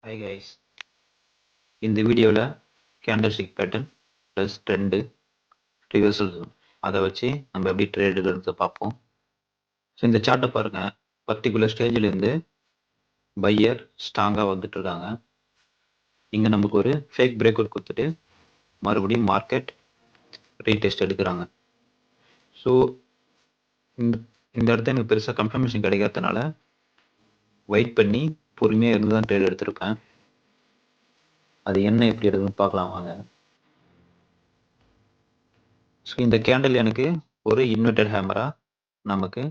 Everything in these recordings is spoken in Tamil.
ஹாய் கைஸ், இந்த வீடியோவில் candlestick pattern plus trend reversal அதை வச்சு நம்ம எப்படி ட்ரேட் எடுக்கிறது பார்ப்போம். ஸோ இந்த சார்ட்டை பாருங்கள், பர்டிகுலர் ஸ்டேஜ்லேருந்து பையர் ஸ்ட்ராங்காக வந்துட்டு இருக்காங்க. இங்கே நமக்கு ஒரு ஃபேக் பிரேக் அவுட் கொடுத்துட்டு மறுபடியும் மார்க்கெட் ரீடெஸ்ட் எடுக்கிறாங்க. ஸோ இந்த இடத்த எனக்கு பெருசாக கன்ஃபர்மேஷன் கிடைக்காதனால வெயிட் பண்ணி பொறுமையாக இருந்து தான் ட்ரேட் எடுத்திருப்பேன். அது என்ன எப்படி எடுக்குன்னு பார்க்கலாம் வாங்க. ஸோ இந்த கேண்டில் எனக்கு ஒரு இன்வெர்டட் ஹேமராக நமக்கு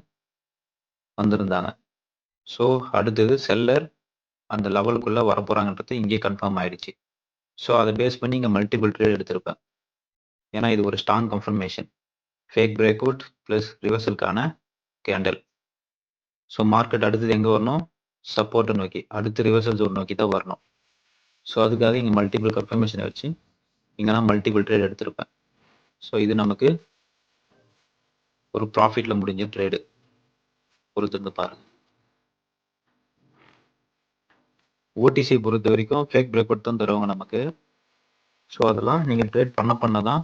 வந்திருந்தாங்க. ஸோ அடுத்தது செல்லர் அந்த லெவலுக்குள்ளே வரப்போகிறாங்கன்றது இங்கே கன்ஃபார்ம் ஆயிடுச்சு. ஸோ அதை பேஸ் பண்ணி இங்கே மல்டிபிள் ட்ரேட் எடுத்திருப்பேன். ஏன்னா இது ஒரு strong confirmation, fake break out plus ரிவர்சலுக்கான கேண்டில். ஸோ மார்க்கெட் அடுத்தது எங்கே வரணும்? சப்போர்ட்டை நோக்கி, அடுத்து ரிவர்சல் ஜோன் நோக்கி தான் வரணும். ஸோ அதுக்காக இங்கே மல்டிபிள் கன்ஃபர்மேஷனை வச்சு இங்கே நான் மல்டிபிள் ட்ரேட் எடுத்திருப்பேன். ஸோ இது நமக்கு ஒரு ப்ராஃபிட்டில் முடிஞ்ச ட்ரேடு பொறுத்திருந்து பாருங்க. ஓடிசி பொறுத்த வரைக்கும் ஃபேக் பிரேக் அவுட் தான் தருவாங்க நமக்கு. ஸோ அதெல்லாம் நீங்கள் ட்ரேட் பண்ண தான்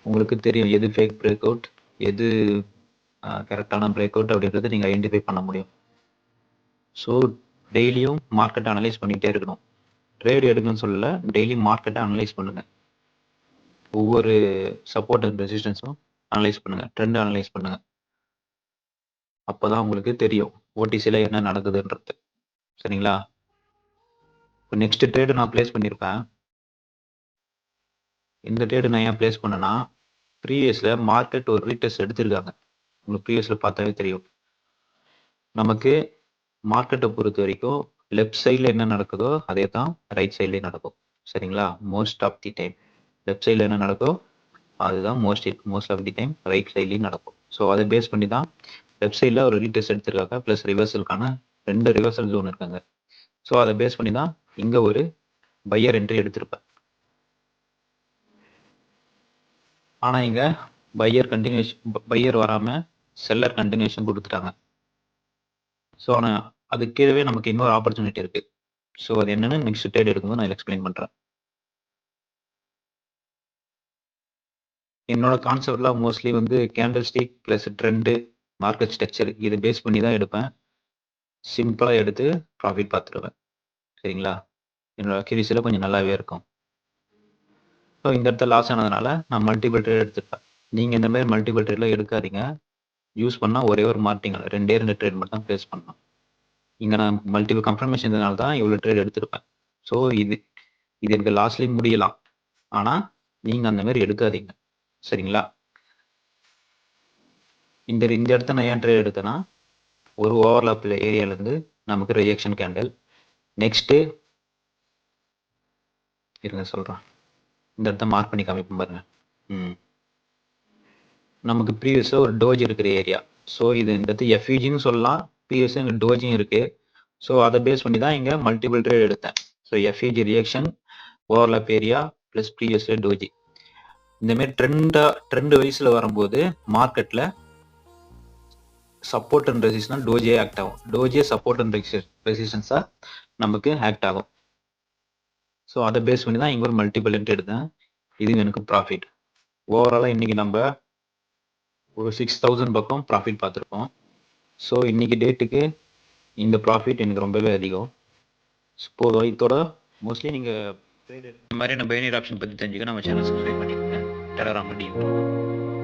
உங்களுக்கு தெரியும் எது ஃபேக் பிரேக் அவுட், எது கரெக்டான பிரேக் அவுட் அப்படின்றத நீங்கள் ஐடென்டிஃபை பண்ண முடியும். ஸோ டெய்லியும் மார்க்கெட்டை அனலைஸ் பண்ணிகிட்டே இருக்கணும். ட்ரேட் எடுக்கணும்னு சொல்லல, டெய்லி மார்க்கெட்டை அனலைஸ் பண்ணுங்க. ஒவ்வொரு சப்போர்ட் அண்ட் ரெசிஸ்டன்ஸும் அனலைஸ் பண்ணுங்க, ட்ரெண்ட் அனலைஸ் பண்ணுங்க. அப்போதான் உங்களுக்கு தெரியும் ஓடிசியில் என்ன நடக்குதுன்றது. சரிங்களா? இப்போ நெக்ஸ்ட் ட்ரேடு நான் பிளேஸ் பண்ணியிருப்பேன். இந்த ட்ரேடு நான் ஏன் பிளேஸ் பண்ணேன்னா, ப்ரீவியஸில் மார்க்கெட் ஒரு ரீடெஸ்ட் எடுத்திருக்காங்க. உங்களுக்கு ப்ரீவியஸில் பார்த்தாவே தெரியும். நமக்கு மார்க்கெட்டை பொறுத்த வரைக்கும் லெஃப்ட் சைடில் என்ன நடக்குதோ அதே தான் ரைட் சைட்லேயும் நடக்கும். சரிங்களா? Most of the time left சைடில் என்ன நடக்கும் அதுதான் most of the time right சைட்லேயும் நடக்கும். ஸோ அதை பேஸ் பண்ணி தான் லெஃப்ட் சைடில் ஒரு ரீடெஸ்ட் எடுத்திருக்காங்க, ப்ளஸ் ரிவர்சலுக்கான 2 ரிவர்சல் ஜோன் இருக்காங்க. ஸோ அதை பேஸ் பண்ணி தான் இங்கே ஒரு பையர் என்ட்ரி எடுத்திருப்பேன். ஆனால் இங்கே பையர் வராமல் செல்லர் கண்டினியூஷன் கொடுத்துட்டாங்க. ஸோ ஆனால் அது கீழே நமக்கு இன்னொரு ஆப்பர்ச்சுனிட்டி இருக்கு. ஸோ அது என்னன்னு நெக்ஸ்ட் ட்ரேட் எடுக்கும்போது நான் எக்ஸ்பிளைன் பண்ணுறேன். என்னோட கான்செப்ட்லாம் மோஸ்ட்லி வந்து candle stick plus trend, market structure இதை பேஸ் பண்ணி தான் எடுப்பேன். சிம்பிளாக எடுத்து ப்ராஃபிட் பார்த்துருவேன். சரிங்களா? என்னோட அக்யூரசியில் கொஞ்சம் நல்லாவே இருக்கும். ஸோ இந்த இடத்துல லாஸ் ஆனதுனால நான் மல்டிபிள் ட்ரேட் எடுத்துருப்பேன். நீங்கள் இந்த மாதிரி மல்டிபிள் ட்ரேட்லாம் எடுக்காதீங்க. யூஸ் பண்ணால் ஒரே ஒரு மார்ட்டிங்க 2 ட்ரேட் மட்டும் தான் ப்ளேஸ் பண்ணலாம். இங்கே நான் மல்டிபிள் கன்ஃபர்மேஷன் இருந்தனால தான் இவ்வளோ ட்ரேட் எடுத்திருப்பேன். ஸோ இது எனக்கு லாஸ்ட்லேயும் முடியலாம். ஆனால் நீங்கள் அந்த மாதிரி எடுக்காதீங்க. சரிங்களா? இந்த இடத்த நான் ஏன் ட்ரேட் எடுத்தேன்னா, ஒரு ஓவர்லாப் ஏரியாலேருந்து நமக்கு ரிஜெக்ஷன் கேண்டில். நெக்ஸ்ட்டு இருங்க சொல்கிறேன். இந்த இடத்த மார்க் பண்ணி காமிப்போம் பாருங்க. நமக்கு ப்ரீவியஸாக ஒரு டோஜ் இருக்கிற ஏரியா. ஸோ இது இந்த இடத்து எஃப்இஜின்னு சொல்லலாம், ப்ரீவியஸாக இங்கே டோஜியும் இருக்குது. ஸோ அதை பேஸ் பண்ணி தான் இங்கே மல்டிபிள் ட்ரேட் எடுத்தேன். So FEG reaction, overlap area plus ப்ரீவியஸில் டோஜி. இந்தமாரி ட்ரெண்ட் வைஸில் வரும்போது மார்க்கெட்டில் support and resistance doji act ஆகும். டோஜே சப்போர்ட் அண்ட் ரெசிஸ்டன்ஸாக நமக்கு ஆக்ட் ஆகும். ஸோ அதை பேஸ் பண்ணி தான் இங்கே ஒரு மல்டிபிள் என்ட்ரி எடுத்தேன். இது எனக்கு ப்ராஃபிட். ஓவராலாக இன்றைக்கி நம்ம ஒரு 6000 பக்கம் ப்ராஃபிட் பார்த்துருக்கோம். ஸோ இன்றைக்கி டேட்டுக்கு இந்த ப்ராஃபிட் எனக்கு ரொம்பவே அதிகம். இப்போ இதோட மோஸ்ட்லி நீங்கள் இந்த மாதிரியான பைனரி ஆப்ஷன் பற்றி தெரிஞ்சுக்க நம்ம சேனல் சப்ஸ்கிரைப் பண்ணிக்கோங்க. டெலகிராம்